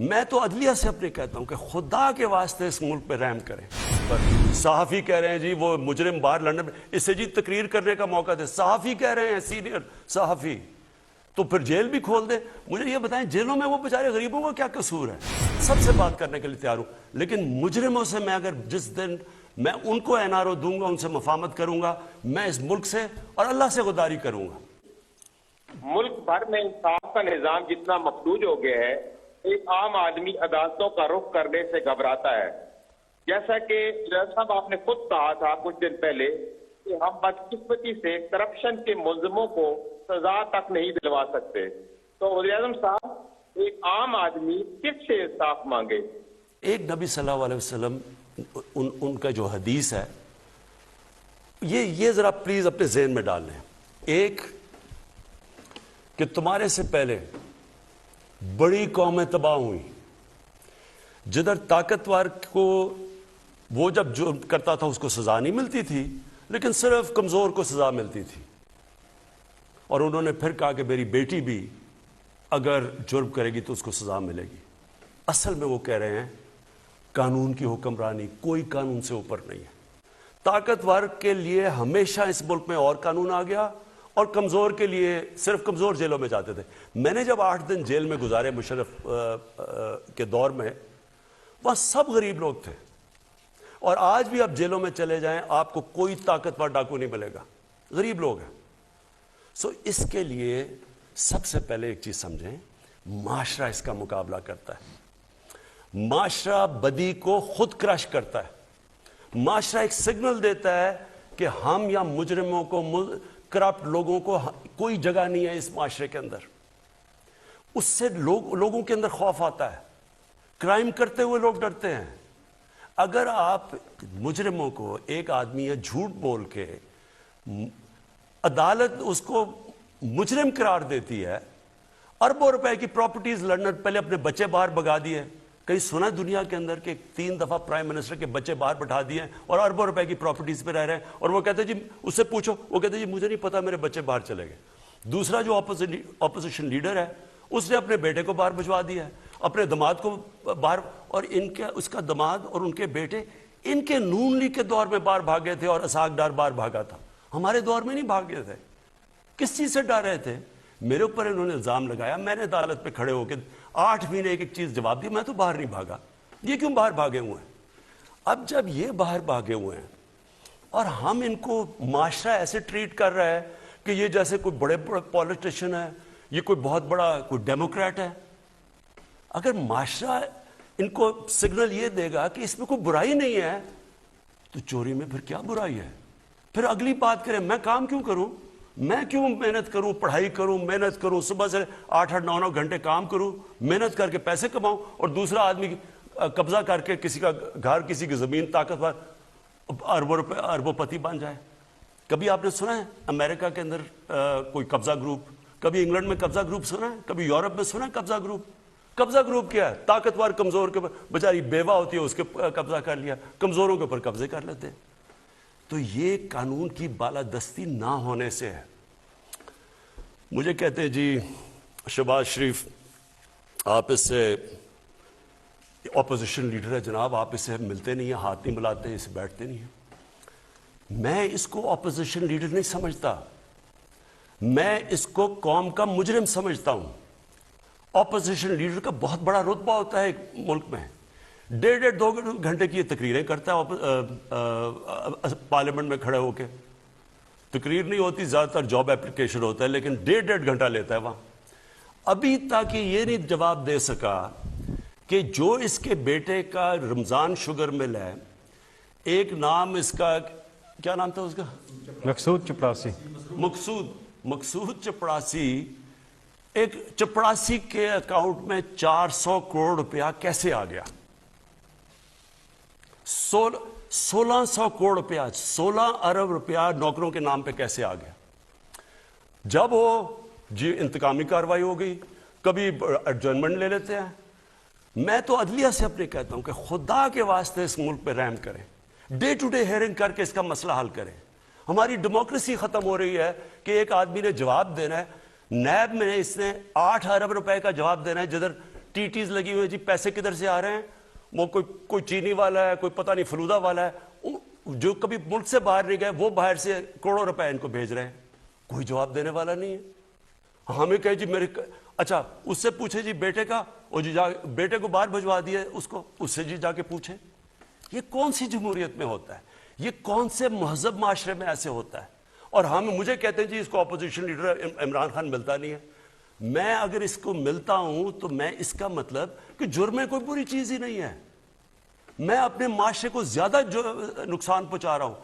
میں تو عدلیہ سے اپنے کہتا ہوں کہ خدا کے واسطے اس ملک پہ رحم کریں. صحافی کہہ رہے ہیں جی وہ مجرم باہر لندن میں، اس سے جی تقریر کرنے کا موقع دے. صحافی کہہ رہے ہیں، سینئر صحافی، تو پھر جیل بھی کھول دیں. مجھے یہ بتائیں جیلوں میں وہ بیچارے غریبوں کا کیا قصور ہے؟ سب سے بات کرنے کے لیے تیار ہوں، لیکن مجرموں سے میں اگر جس دن میں ان کو این آر او دوں گا، ان سے مفاہمت کروں گا، میں اس ملک سے اور اللہ سے غداری کروں گا. ملک بھر میں انصاف کا نظام جتنا مفلوج ہو گیا ہے، ایک عام آدمی عدالتوں کا رخ کرنے سے گھبراتا ہے. جیسا کہ صاحب آپ نے خود کہا تھا کچھ دن پہلے کہ ہم بدقسمتی سے کرپشن کے ملزموں کو سزا تک نہیں دلوا سکتے، تو وزیر اعظم صاحب ایک عام آدمی کس سے انصاف مانگے؟ ایک نبی صلی اللہ علیہ وسلم ان کا جو حدیث ہے یہ ذرا پلیز اپنے ذہن میں ڈال لیں. ایک کہ تمہارے سے پہلے بڑی قومیں تباہ ہوئیں، جدھر طاقتور کو وہ جب جرم کرتا تھا اس کو سزا نہیں ملتی تھی، لیکن صرف کمزور کو سزا ملتی تھی. اور انہوں نے پھر کہا کہ میری بیٹی بھی اگر جرم کرے گی تو اس کو سزا ملے گی. اصل میں وہ کہہ رہے ہیں قانون کی حکمرانی، کوئی قانون سے اوپر نہیں ہے. طاقتور کے لیے ہمیشہ اس ملک میں اور قانون آ گیا، اور کمزور کے لیے صرف کمزور جیلوں میں جاتے تھے. میں نے جب 8 دن جیل میں گزارے مشرف کے دور میں، وہاں سب غریب لوگ تھے. اور آج بھی آپ جیلوں میں چلے جائیں آپ کو کوئی طاقتور ڈاکو نہیں ملے گا، غریب لوگ ہیں. اس کے لیے سب سے پہلے ایک چیز سمجھیں، معاشرہ اس کا مقابلہ کرتا ہے. معاشرہ بدی کو خود کرش کرتا ہے. معاشرہ ایک سگنل دیتا ہے کہ ہم یا مجرموں کو، کرپٹ لوگوں کو کوئی جگہ نہیں ہے اس معاشرے کے اندر. اس سے لوگوں کے اندر خوف آتا ہے، کرائم کرتے ہوئے لوگ ڈرتے ہیں. اگر آپ مجرموں کو، ایک آدمی ہے جھوٹ بول کے عدالت اس کو مجرم قرار دیتی ہے، اربوں روپے کی پراپرٹیز لندن، پہلے اپنے بچے باہر بھگا دیے. کہیں سنا دنیا کے اندر کہ 3 دفعہ پرائم منسٹر کے بچے باہر بٹھا دیے اور اربوں روپے کی پراپرٹیز پہ رہ رہے ہیں، اور وہ کہتے ہیں جی اس سے پوچھو، وہ کہتے ہیں جی مجھے نہیں پتا میرے بچے باہر چلے گئے. دوسرا جو اپوزیشن لیڈر ہے اس نے اپنے بیٹے کو باہر بھجوا دیا ہے، اپنے داماد کو باہر، اور اس کا داماد اور ان کے بیٹے ان کے نون لیگ کے دور میں باہر بھاگے تھے اور اسحاق ڈار باہر بھاگا تھا. ہمارے دور میں نہیں بھاگے تھے. کس چیز سے ڈر رہے تھے؟ میرے اوپر انہوں نے الزام لگایا، میں نے عدالت پہ کھڑے ہو کے 8 مہینے ایک چیز جواب دی، میں تو باہر نہیں بھاگا. یہ کیوں باہر بھاگے ہوئے ہیں؟ اب جب یہ باہر بھاگے ہوئے ہیں اور ہم ان کو معاشرہ ایسے ٹریٹ کر رہا ہے کہ یہ جیسے کوئی بڑے پولیٹیشین ہے، یہ کوئی بہت بڑا کوئی ڈیموکریٹ ہے. اگر معاشرہ ان کو سگنل یہ دے گا کہ اس میں کوئی برائی نہیں ہے، تو چوری میں پھر کیا برائی ہے؟ پھر اگلی بات کریں، میں کام کیوں کروں، میں کیوں محنت کروں، پڑھائی کروں، محنت کروں، صبح سے 8-9 گھنٹے کام کروں، محنت کر کے پیسے کماؤں، اور دوسرا آدمی قبضہ کر کے کسی کا گھر، کسی کی زمین، طاقتور اربوں پتی بن جائے. کبھی آپ نے سنا ہے امریکہ کے اندر کوئی قبضہ گروپ؟ کبھی انگلینڈ میں قبضہ گروپ سنا ہے؟ کبھی یورپ میں سنا ہے قبضہ گروپ؟ قبضہ گروپ کیا ہے؟ طاقتور کمزور کے اوپر، بیچاری بیوہ ہوتی ہے اس کے قبضہ کر لیا، کمزوروں کے اوپر قبضے کر لیتے ہیں. تو یہ قانون کی بالادستی نہ ہونے سے ہے. مجھے کہتے ہیں جی شہباز شریف آپ اس سے اپوزیشن لیڈر ہے جناب، آپ اس سے ملتے نہیں ہیں، ہاتھ نہیں ملاتے، اس سے بیٹھتے نہیں ہیں. میں اس کو اپوزیشن لیڈر نہیں سمجھتا، میں اس کو قوم کا مجرم سمجھتا ہوں. اپوزیشن لیڈر کا بہت بڑا رتبہ ہوتا ہے ایک ملک میں. 1.5-2 گھنٹے کی یہ تقریریں کرتا ہے پارلیمنٹ میں کھڑے ہو کے. تقریر نہیں ہوتی، زیادہ تر جاب اپلیکیشن ہوتا ہے، لیکن 1.5 گھنٹہ لیتا ہے وہاں. ابھی تک یہ نہیں جواب دے سکا کہ جو اس کے بیٹے کا رمضان شوگر مل ہے، ایک نام اس کا کیا نام تھا اس کا؟ مقصود چپڑاسی. مقصود چپڑاسی، ایک چپڑاسی کے اکاؤنٹ میں 400 کروڑ روپیہ کیسے آ گیا؟ 1600 کروڑ روپیہ، 16 ارب روپیہ نوکروں کے نام پہ کیسے آ گیا؟ جب وہ جی انتقامی کارروائی ہو گئی، کبھی ایڈجرنمنٹ لے لیتے ہیں. میں تو عدلیہ سے اپنے کہتا ہوں کہ خدا کے واسطے اس ملک پہ رحم کریں، ڈے ٹو ڈے ہیئرنگ کر کے اس کا مسئلہ حل کریں. ہماری ڈیموکریسی ختم ہو رہی ہے کہ ایک آدمی نے جواب دینا ہے. نیب میں اس نے 8 ارب روپے کا جواب دینا ہے، جدھر ٹیٹیز لگی ہوئی ہیں جی پیسے کدھر سے آ رہے ہیں, وہ کوئی چینی والا ہے, کوئی پتہ نہیں فلودہ والا ہے, جو کبھی ملک سے باہر نہیں گئے وہ باہر سے کروڑوں روپے ان کو بھیج رہے ہیں, کوئی جواب دینے والا نہیں ہے. ہمیں کہے جی میرے, اچھا اس سے پوچھے جی بیٹے کا, اور جی بیٹے کو باہر بھجوا دیا اس کو, اس سے جی جا کے پوچھے. یہ کون سی جمہوریت میں ہوتا ہے؟ یہ کون سے مہذب معاشرے میں ایسے ہوتا ہے؟ اور مجھے کہتے ہیں جی اس کو اپوزیشن لیڈر عمران خان ملتا نہیں ہے. میں اگر اس کو ملتا ہوں تو میں اس کا مطلب کہ جرم میں کوئی بری چیز ہی نہیں ہے, میں اپنے معاشرے کو زیادہ نقصان پہنچا رہا ہوں.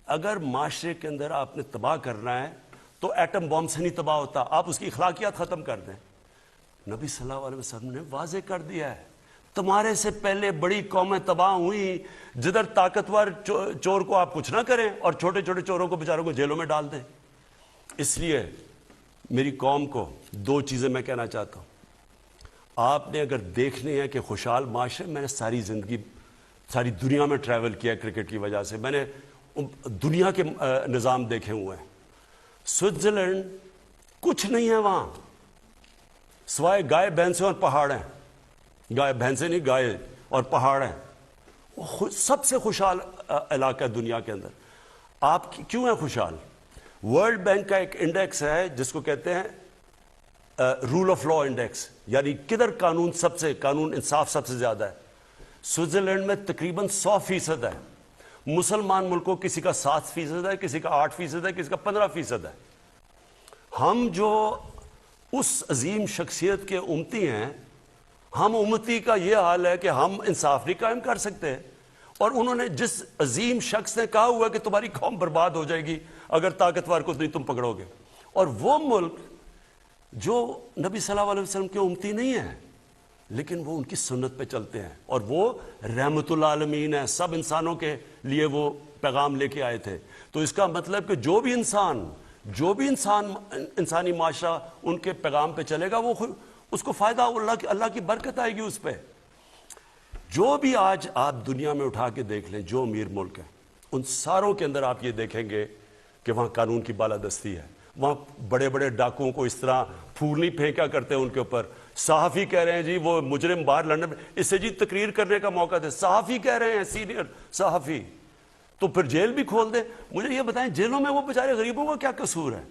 اگر معاشرے کے اندر آپ نے تباہ کرنا ہے تو ایٹم بم سے نہیں تباہ ہوتا, آپ اس کی اخلاقیات ختم کر دیں. نبی صلی اللہ علیہ وسلم نے واضح کر دیا ہے, تمہارے سے پہلے بڑی قومیں تباہ ہوئی, جدھر طاقتور چور کو آپ کچھ نہ کریں اور چھوٹے چھوٹے چوروں کو بیچاروں کو جیلوں میں ڈال دیں. اس لیے میری قوم کو دو چیزیں میں کہنا چاہتا ہوں. آپ نے اگر دیکھنے ہیں کہ خوشحال معاشرے, میں نے ساری زندگی ساری دنیا میں ٹریول کیا کرکٹ کی وجہ سے, میں نے دنیا کے نظام دیکھے ہوئے ہیں. سوئٹزرلینڈ کچھ نہیں ہے وہاں سوائے گائے بھینسیں اور پہاڑ ہیں, گائے بھینسیں نہیں گائے اور پہاڑ ہیں. سب سے خوشحال علاقہ دنیا کے اندر. آپ کیوں ہیں خوشحال؟ ورلڈ بینک کا ایک انڈیکس ہے جس کو کہتے ہیں رول آف لا انڈیکس, یعنی کدھر قانون انصاف سب سے زیادہ ہے. سوئٹزرلینڈ میں تقریباً 100% ہے. مسلمان ملکوں کسی کا 7% ہے, کسی کا 8% ہے, کسی کا 15% ہے. ہم جو اس عظیم شخصیت کے امتی ہیں, ہم امتی کا یہ حال ہے کہ ہم انصاف نہیں قائم کر سکتے. اور انہوں نے جس عظیم شخص نے کہا ہوا کہ تمہاری قوم برباد ہو جائے گی اگر طاقتور کو نہیں تم پکڑو گے, اور وہ ملک جو نبی صلی اللہ علیہ وسلم کے امتی نہیں ہے لیکن وہ ان کی سنت پہ چلتے ہیں, اور وہ رحمت العالمین ہے, سب انسانوں کے لیے وہ پیغام لے کے آئے تھے. تو اس کا مطلب کہ جو بھی انسان انسانی معاشرہ ان کے پیغام پہ چلے گا, وہ اس کو فائدہ, اللہ کی برکت آئے گی اس پہ. جو بھی آج آپ دنیا میں اٹھا کے دیکھ لیں جو امیر ملک ہیں, ان ساروں کے اندر آپ یہ دیکھیں گے کہ وہاں قانون کی بالادستی ہے. وہاں بڑے بڑے ڈاکوؤں کو اس طرح پھول نہیں پھینکا کرتے ان کے اوپر. صحافی کہہ رہے ہیں جی وہ مجرم باہر لندن میں, اس سے جی تقریر کرنے کا موقع دے, صحافی کہہ رہے ہیں, سینئر صحافی, تو پھر جیل بھی کھول دیں. مجھے یہ بتائیں جیلوں میں وہ بیچارے غریبوں کا کیا قصور ہے؟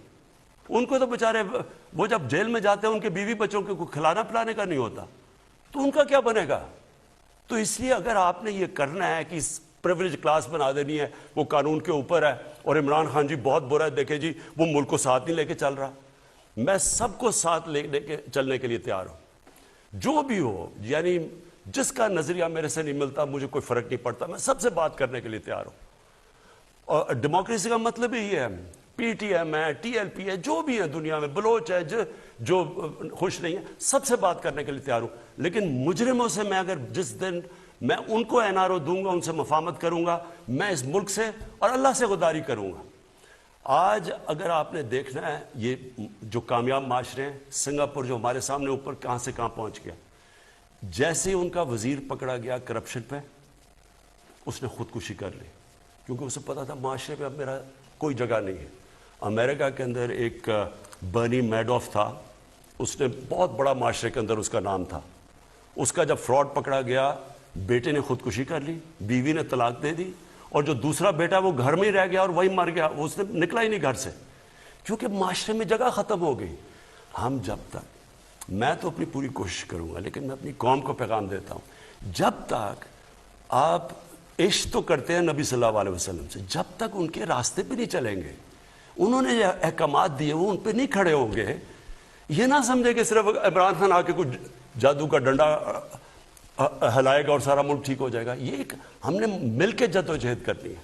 ان کو تو بیچارے وہ جب جیل میں جاتے ہیں ان کے بیوی بچوں کو کھلانا پلانے کا نہیں ہوتا, تو ان کا کیا بنے گا؟ تو اس لیے اگر آپ نے یہ کرنا ہے کہ پریویلیج کلاس بنا دینی ہے, وہ قانون کے اوپر ہے, اور عمران خان جی بہت برا ہے, دیکھیں جی وہ ملک کو ساتھ نہیں لے کے چل رہا. میں سب کو ساتھ لے کے چلنے کے لیے تیار ہوں, جو بھی ہو, یعنی جس کا نظریہ میرے سے نہیں ملتا مجھے کوئی فرق نہیں پڑتا, میں سب سے بات کرنے کے لیے تیار ہوں. اور ڈیموکریسی کا مطلب ہی ہے, پی ٹی ایم ہے, ٹی ایل پی ہے, جو بھی ہے دنیا میں, بلوچ ہے, جو خوش نہیں ہے, سب سے بات کرنے کے لیے تیار ہوں. لیکن مجرموں سے میں اگر جس دن میں ان کو این آر او دوں گا, ان سے مفاہمت کروں گا, میں اس ملک سے اور اللہ سے غداری کروں گا. آج اگر آپ نے دیکھنا ہے یہ جو کامیاب معاشرے ہیں, سنگاپور جو ہمارے سامنے اوپر کہاں سے کہاں پہنچ گیا, جیسے ان کا وزیر پکڑا گیا کرپشن پہ, اس نے خودکشی کر لی, کیونکہ اسے پتا تھا معاشرے پہ اب میرا کوئی جگہ نہیں ہے. امریکہ کے اندر ایک برنی میڈوف تھا, اس نے بہت بڑا معاشرے کے اندر اس کا نام تھا. اس کا جب فراڈ پکڑا گیا, بیٹے نے خودکشی کر لی, بیوی نے طلاق دے دی, اور جو دوسرا بیٹا وہ گھر میں ہی رہ گیا اور وہی مر گیا, اس نے نکلا ہی نہیں گھر سے, کیونکہ معاشرے میں جگہ ختم ہو گئی. ہم جب تک, میں تو اپنی پوری کوشش کروں گا, لیکن میں اپنی قوم کو پیغام دیتا ہوں, جب تک آپ عشق تو کرتے ہیں نبی صلی اللہ علیہ وسلم سے, جب تک ان کے راستے پہ نہیں چلیں گے, انہوں نے جو احکامات دیے وہ ان پہ نہیں کھڑے ہوں گے, یہ نہ سمجھے کہ صرف عمران خان آ کے کچھ جادو کا ڈنڈا ہلائے گا اور سارا ملک ٹھیک ہو جائے گا. یہ ہم نے مل کے جدوجہد کرنی ہے.